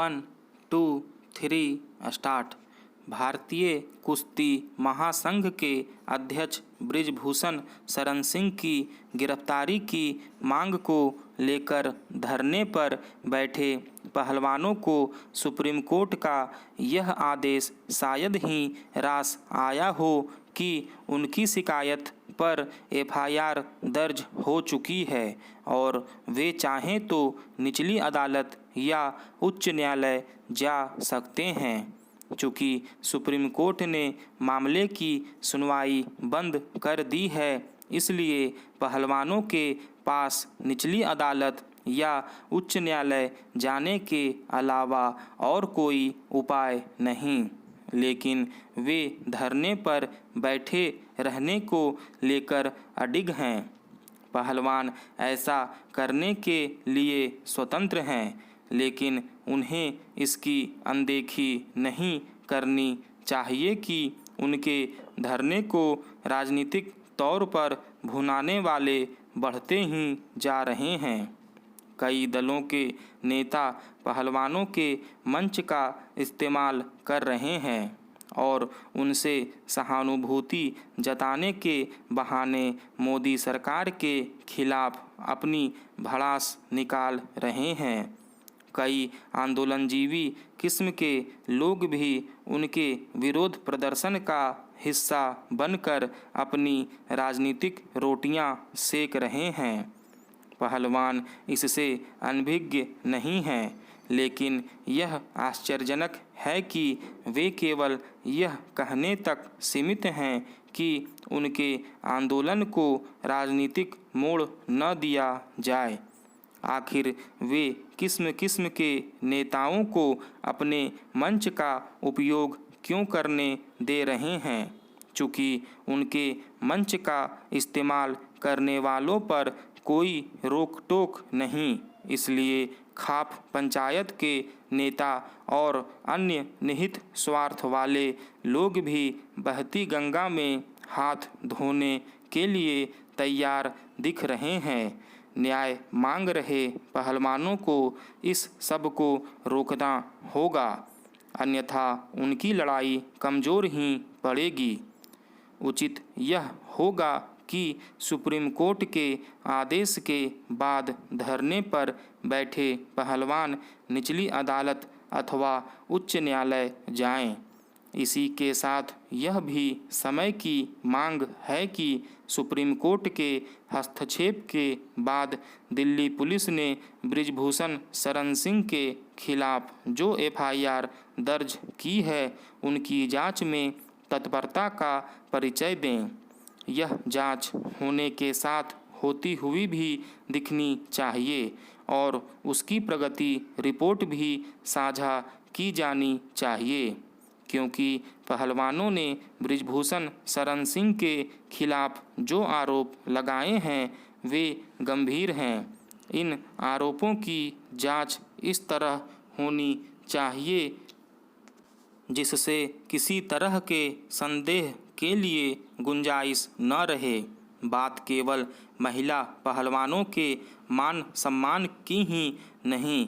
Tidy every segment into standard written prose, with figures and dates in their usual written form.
1 2 3 start. भारतीय कुश्ती महासंघ के अध्यक्ष बृजभूषण शरण सिंह की गिरफ्तारी की मांग को लेकर धरने पर बैठे पहलवानों को सुप्रीम कोर्ट का यह आदेश शायद ही रास आया हो कि उनकी शिकायत पर एफआईआर दर्ज हो चुकी है और वे चाहें तो निचली अदालत या उच्च न्यायालय जा सकते हैं। चूँकि सुप्रीम कोर्ट ने मामले की सुनवाई बंद कर दी है, इसलिए पहलवानों के पास निचली अदालत या उच्च न्यायालय जाने के अलावा और कोई उपाय नहीं। लेकिन वे धरने पर बैठे रहने को लेकर अडिग हैं। पहलवान ऐसा करने के लिए स्वतंत्र हैं, लेकिन उन्हें इसकी अनदेखी नहीं करनी चाहिए कि उनके धरने को राजनीतिक तौर पर भुनाने वाले बढ़ते ही जा रहे हैं। कई दलों के नेता पहलवानों के मंच का इस्तेमाल कर रहे हैं और उनसे सहानुभूति जताने के बहाने मोदी सरकार के खिलाफ अपनी भड़ास निकाल रहे हैं। कई आंदोलनजीवी किस्म के लोग भी उनके विरोध प्रदर्शन का हिस्सा बनकर अपनी राजनीतिक रोटियां सेक रहे हैं। पहलवान इससे अनभिज्ञ नहीं हैं, लेकिन यह आश्चर्यजनक है कि वे केवल यह कहने तक सीमित हैं कि उनके आंदोलन को राजनीतिक मोड़ न दिया जाए। आखिर वे किस्म किस्म के नेताओं को अपने मंच का उपयोग क्यों करने दे रहे हैं? चूँकि उनके मंच का इस्तेमाल करने वालों पर कोई रोक टोक नहीं, इसलिए खाप पंचायत के नेता और अन्य निहित स्वार्थ वाले लोग भी बहती गंगा में हाथ धोने के लिए तैयार दिख रहे हैं। न्याय मांग रहे पहलवानों को इस सब को रोकना होगा, अन्यथा उनकी लड़ाई कमज़ोर ही पड़ेगी। उचित यह होगा कि सुप्रीम कोर्ट के आदेश के बाद धरने पर बैठे पहलवान निचली अदालत अथवा उच्च न्यायालय जाएं। इसी के साथ यह भी समय की मांग है कि सुप्रीम कोर्ट के हस्तक्षेप के बाद दिल्ली पुलिस ने बृजभूषण शरण सिंह के खिलाफ जो एफआईआर दर्ज की है, उनकी जांच में तत्परता का परिचय दें। यह जांच होने के साथ होती हुई भी दिखनी चाहिए और उसकी प्रगति रिपोर्ट भी साझा की जानी चाहिए, क्योंकि पहलवानों ने बृजभूषण शरण सिंह के खिलाफ जो आरोप लगाए हैं वे गंभीर हैं। इन आरोपों की जांच इस तरह होनी चाहिए जिससे किसी तरह के संदेह के लिए गुंजाइश न रहे। बात केवल महिला पहलवानों के मान सम्मान की ही नहीं,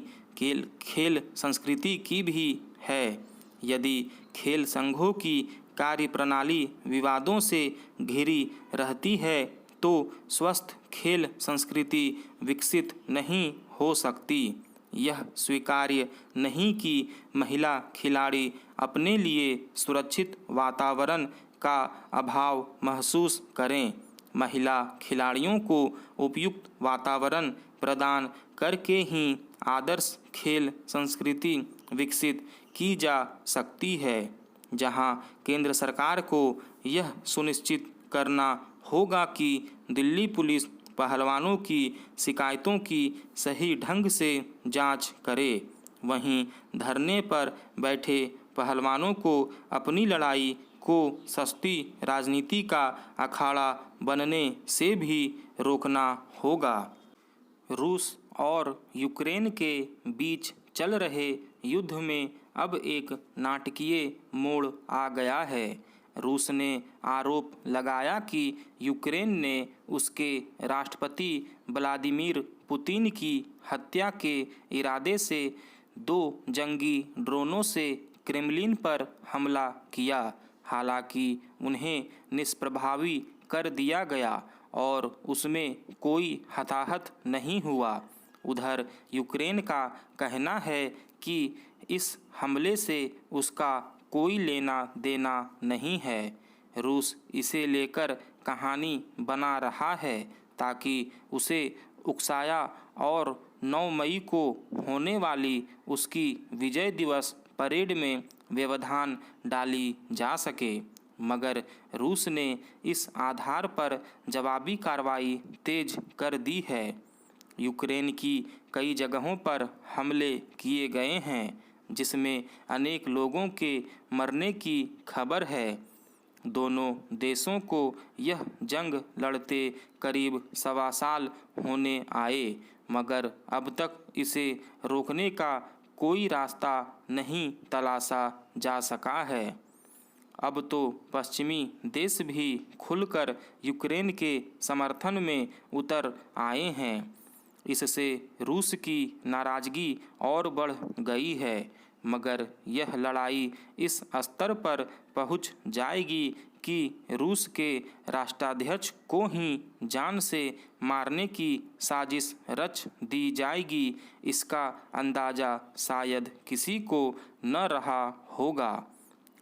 खेल संस्कृति की भी है। यदि खेल संघों की कार्यप्रणाली विवादों से घिरी रहती है तो स्वस्थ खेल संस्कृति विकसित नहीं हो सकती। यह स्वीकार्य नहीं कि महिला खिलाड़ी अपने लिए सुरक्षित वातावरण का अभाव महसूस करें। महिला खिलाड़ियों को उपयुक्त वातावरण प्रदान करके ही आदर्श खेल संस्कृति विकसित की जा सकती है, जहां केंद्र सरकार को यह सुनिश्चित करना होगा कि दिल्ली पुलिस पहलवानों की शिकायतों की सही ढंग से जांच करे। वहीं धरने पर बैठे पहलवानों को अपनी लड़ाई को सस्ती राजनीति का अखाड़ा बनने से भी रोकना होगा। रूस और यूक्रेन के बीच चल रहे युद्ध में अब एक नाटकीय मोड़ आ गया है। रूस ने आरोप लगाया कि यूक्रेन ने उसके राष्ट्रपति व्लादिमीर पुतिन की हत्या के इरादे से 2 जंगी ड्रोनों से क्रेमलिन पर हमला किया। हालांकि उन्हें निष्प्रभावी कर दिया गया और उसमें कोई हताहत नहीं हुआ। उधर यूक्रेन का कहना है कि इस हमले से उसका कोई लेना देना नहीं है। रूस इसे लेकर कहानी बना रहा है ताकि उसे उकसाया और 9 मई को होने वाली उसकी विजय दिवस परेड में व्यवधान डाली जा सके। मगर रूस ने इस आधार पर जवाबी कार्रवाई तेज कर दी है। यूक्रेन की कई जगहों पर हमले किए गए हैं जिसमें अनेक लोगों के मरने की खबर है। दोनों देशों को यह जंग लड़ते करीब 1.25 साल होने आए, मगर अब तक इसे रोकने का कोई रास्ता नहीं तलाशा जा सका है। अब तो पश्चिमी देश भी खुलकर यूक्रेन के समर्थन में उतर आए हैं। इससे रूस की नाराजगी और बढ़ गई है, मगर यह लड़ाई इस स्तर पर पहुंच जाएगी कि रूस के राष्ट्राध्यक्ष को ही जान से मारने की साजिश रच दी जाएगी। इसका अंदाज़ा शायद किसी को न रहा होगा।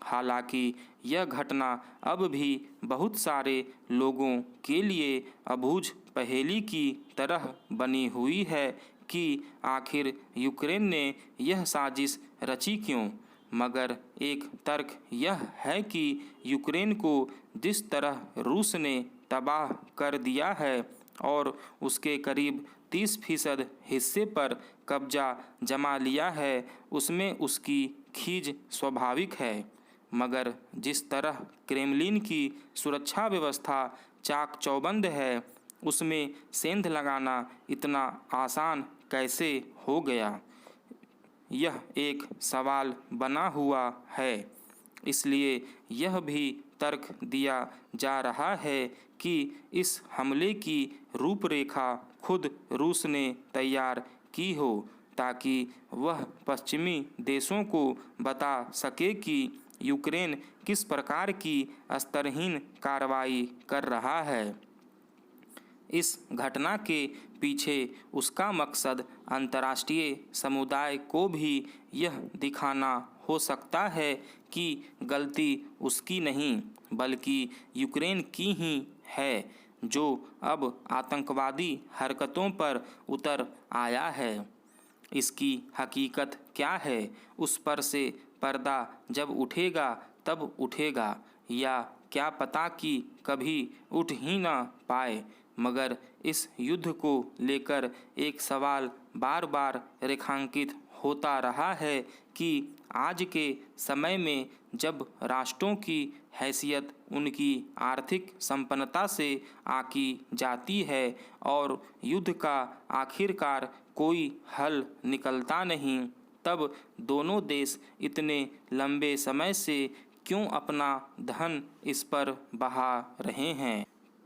हालांकि यह घटना अब भी बहुत सारे लोगों के लिए अबूझ पहेली की तरह बनी हुई है कि आखिर यूक्रेन ने यह साजिश रची क्यों। मगर एक तर्क यह है कि यूक्रेन को जिस तरह रूस ने तबाह कर दिया है और उसके करीब 30% हिस्से पर कब्जा जमा लिया है, उसमें उसकी खींच स्वाभाविक है। मगर जिस तरह क्रेमलिन की सुरक्षा व्यवस्था चाक चौबंद है, उसमें सेंध लगाना इतना आसान कैसे हो गया, यह एक सवाल बना हुआ है। इसलिए यह भी तर्क दिया जा रहा है कि इस हमले की रूपरेखा खुद रूस ने तैयार की हो, ताकि वह पश्चिमी देशों को बता सके कि यूक्रेन किस प्रकार की स्तरहीन कार्रवाई कर रहा है। इस घटना के पीछे उसका मकसद अंतर्राष्ट्रीय समुदाय को भी यह दिखाना हो सकता है कि गलती उसकी नहीं बल्कि यूक्रेन की ही है, जो अब आतंकवादी हरकतों पर उतर आया है। इसकी हकीकत क्या है, उस पर से पर्दा जब उठेगा तब उठेगा, या क्या पता कि कभी उठ ही ना पाए। मगर इस युद्ध को लेकर एक सवाल बार बार रेखांकित होता रहा है कि आज के समय में जब राष्ट्रों की हैसियत उनकी आर्थिक संपन्नता से आकी जाती है और युद्ध का आखिरकार कोई हल निकलता नहीं, तब दोनों देश इतने लंबे समय से क्यों अपना धन इस पर बहा रहे हैं।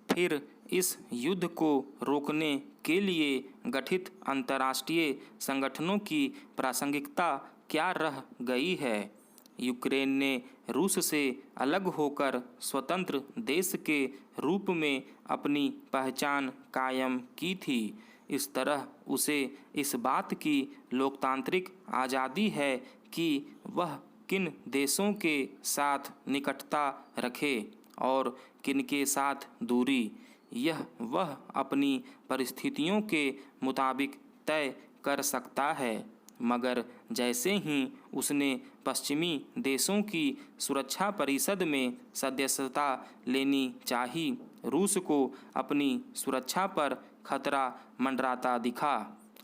फिर इस युद्ध को रोकने के लिए गठित अंतर्राष्ट्रीय संगठनों की प्रासंगिकता क्या रह गई है। यूक्रेन ने रूस से अलग होकर स्वतंत्र देश के रूप में अपनी पहचान कायम की थी। इस तरह उसे इस बात की लोकतांत्रिक आज़ादी है कि वह किन देशों के साथ निकटता रखे और किनके साथ दूरी, यह वह अपनी परिस्थितियों के मुताबिक तय कर सकता है। मगर जैसे ही उसने पश्चिमी देशों की सुरक्षा परिषद में सदस्यता लेनी चाही, रूस को अपनी सुरक्षा पर खतरा मंडराता दिखा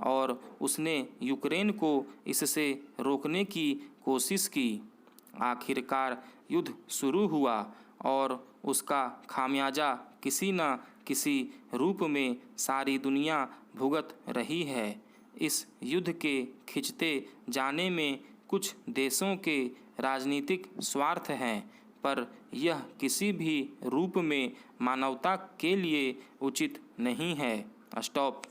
और उसने यूक्रेन को इससे रोकने की कोशिश की। आखिरकार युद्ध शुरू हुआ और उसका खामियाजा किसी न किसी रूप में सारी दुनिया भुगत रही है। इस युद्ध के खिंचते जाने में कुछ देशों के राजनीतिक स्वार्थ हैं, पर यह किसी भी रूप में मानवता के लिए उचित नहीं है। स्टॉप।